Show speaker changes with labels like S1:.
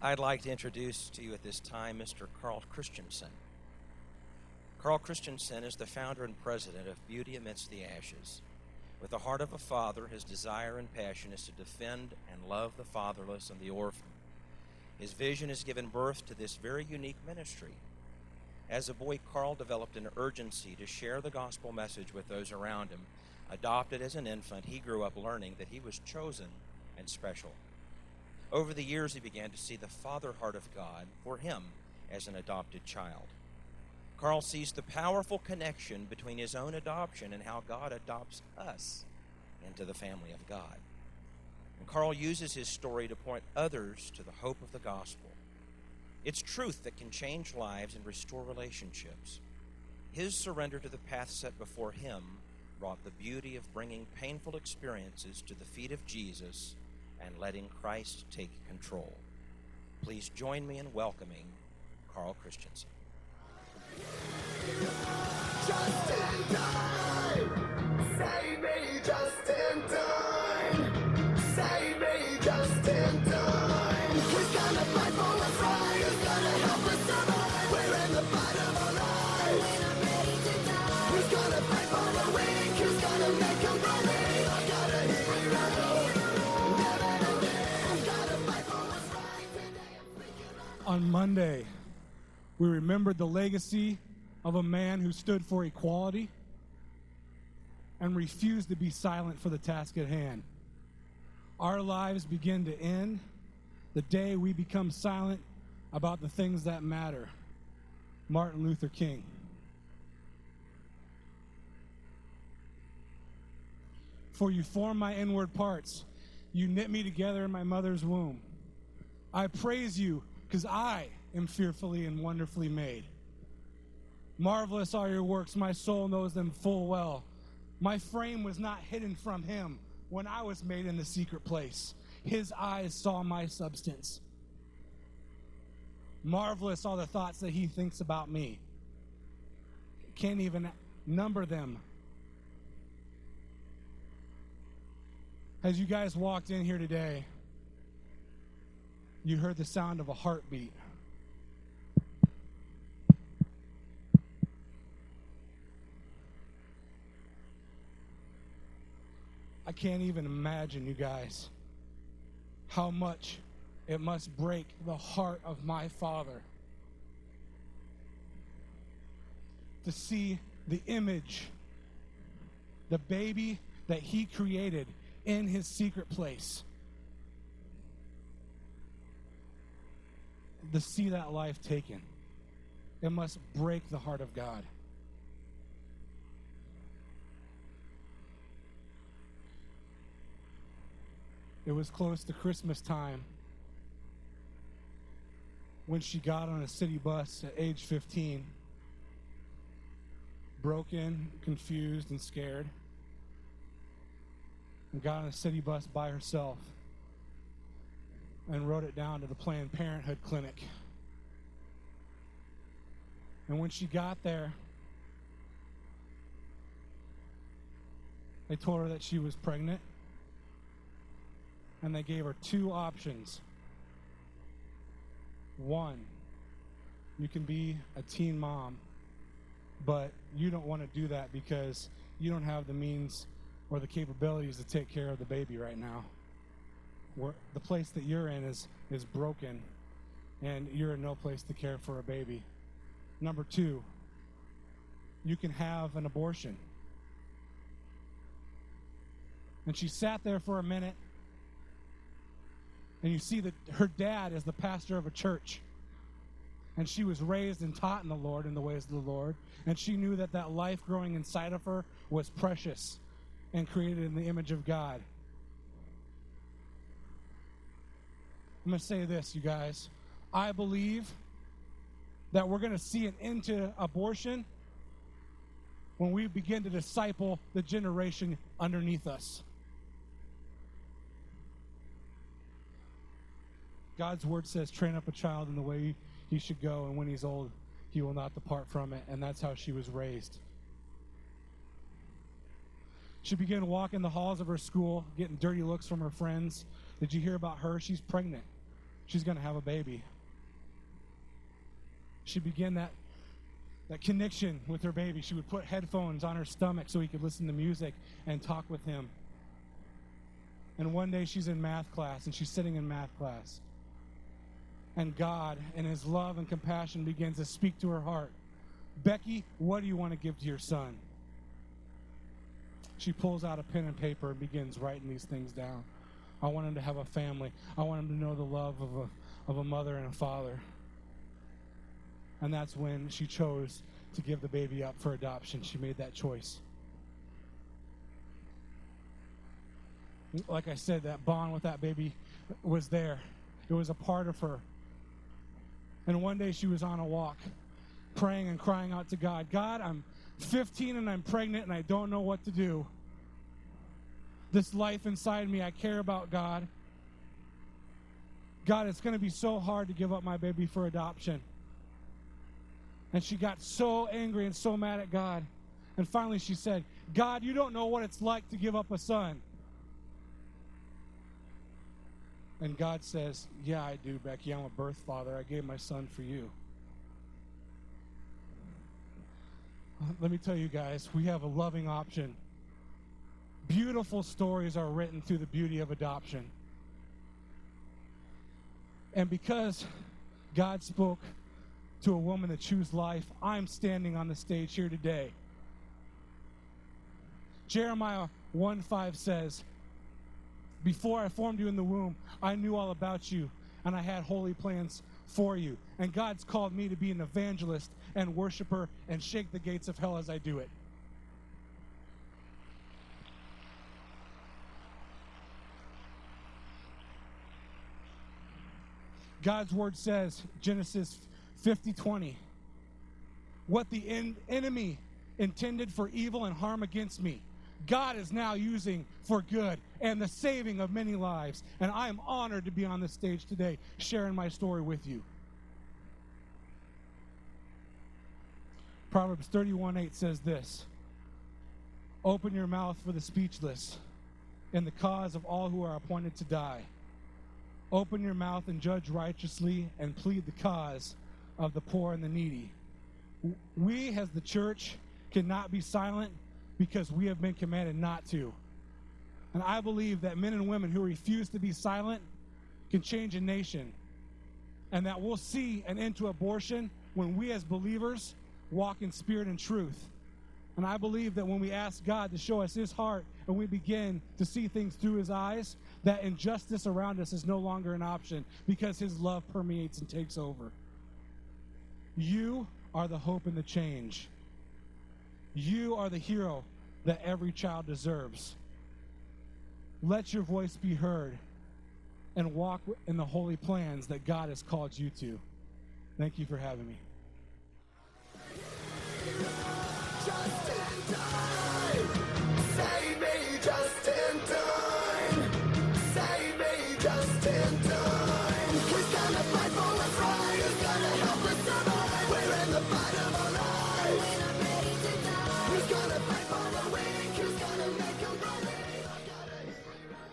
S1: I'd like to introduce to you at this time Mr. Carl Christiansen. Carl Christiansen is the founder and president of Beauty Amidst the Ashes. With the heart of a father, his desire and passion is to defend and love the fatherless and the orphan. His vision has given birth to this very unique ministry. As a boy, Carl developed an urgency to share the gospel message with those around him. Adopted as an infant, he grew up learning that he was chosen and special. Over the years, he began to see the father heart of God for him as an adopted child. Carl sees the powerful connection between his own adoption and how God adopts us into the family of God. And Carl uses his story to point others to the hope of the gospel. It's truth that can change lives and restore relationships. His surrender to the path set before him brought the beauty of bringing painful experiences to the feet of Jesus and letting Christ take control. Please join me in welcoming Carl Christiansen.
S2: Just in time, save me just in time, save me just in time. Who's gonna fight for what's right? Who's gonna help us survive? We're in the fight of our lives. We're not ready to die. Who's gonna fight for the weak? Who's gonna make them believe? I got a hero, never to live. Gotta fight for what's right. Today I'm freaking out.
S3: On Monday, we remembered the legacy of a man who stood for equality and refused to be silent for the task at hand. Our lives begin to end the day we become silent about the things that matter. Martin Luther King. For you form my inward parts. You knit me together in my mother's womb. I praise you because I am fearfully and wonderfully made. Marvelous are your works, my soul knows them full well. My frame was not hidden from him when I was made in the secret place. His eyes saw my substance. Marvelous are the thoughts that he thinks about me. Can't even number them. As you guys walked in here today, you heard the sound of a heartbeat. I can't even imagine, you guys, how much it must break the heart of my Father to see the image, the baby that he created in his secret place, to see that life taken. It must break the heart of God. It was close to Christmas time when she got on a city bus at age 15, broken, confused, and scared, and got on a city bus by herself and rode it down to the Planned Parenthood clinic. And when she got there, they told her that she was pregnant. And they gave her two options. One, you can be a teen mom, but you don't want to do that because you don't have the means or the capabilities to take care of the baby right now. The place that you're in is broken, and you're in no place to care for a baby. Number two, you can have an abortion. And she sat there for a minute. And you see that her dad is the pastor of a church. And she was raised and taught in the Lord, in the ways of the Lord. And she knew that that life growing inside of her was precious and created in the image of God. I'm going to say this, you guys. I believe that we're going to see an end to abortion when we begin to disciple the generation underneath us. God's word says, train up a child in the way he should go, and when he's old, he will not depart from it. And that's how she was raised. She began walking the halls of her school, getting dirty looks from her friends. Did you hear about her? She's pregnant. she's going to have a baby. She began that connection with her baby. She would put headphones on her stomach so he could listen to music and talk with him. And one day she's in math class, and she's sitting in math class. And God, in his love and compassion, begins to speak to her heart. Becky, what do you want to give to your son? She pulls out a pen and paper and begins writing these things down. I want him to have a family. I want him to know the love of a mother and a father. And that's when she chose to give the baby up for adoption. She made that choice. Like I said, that bond with that baby was there. It was a part of her. And one day she was on a walk, praying and crying out to God. God, I'm 15 and I'm pregnant and I don't know what to do. This life inside me, I care about, God. God, it's going to be so hard to give up my baby for adoption. And she got so angry and so mad at God. And finally she said, God, you don't know what it's like to give up a son. And God says, yeah, I do, Becky. I'm a birth father. I gave my son for you. Let me tell you guys, we have a loving option. Beautiful stories are written through the beauty of adoption. And because God spoke to a woman to choose life, I'm standing on the stage here today. Jeremiah 1:5 says, before I formed you in the womb, I knew all about you, and I had holy plans for you. And God's called me to be an evangelist and worshiper and shake the gates of hell as I do it. God's word says, Genesis 50:20, what the enemy intended for evil and harm against me, God is now using for good and the saving of many lives. And I am honored to be on this stage today sharing my story with you. Proverbs 31:8 says this, open your mouth for the speechless in the cause of all who are appointed to die. Open your mouth and judge righteously and plead the cause of the poor and the needy. We as the church cannot be silent because we have been commanded not to. And I believe that men and women who refuse to be silent can change a nation. And that we'll see an end to abortion when we as believers walk in spirit and truth. And I believe that when we ask God to show us his heart and we begin to see things through his eyes, that injustice around us is no longer an option because his love permeates and takes over. You are the hope and the change. You are the hero that every child deserves. Let your voice be heard and walk in the holy plans that God has called you to. Thank you for having me.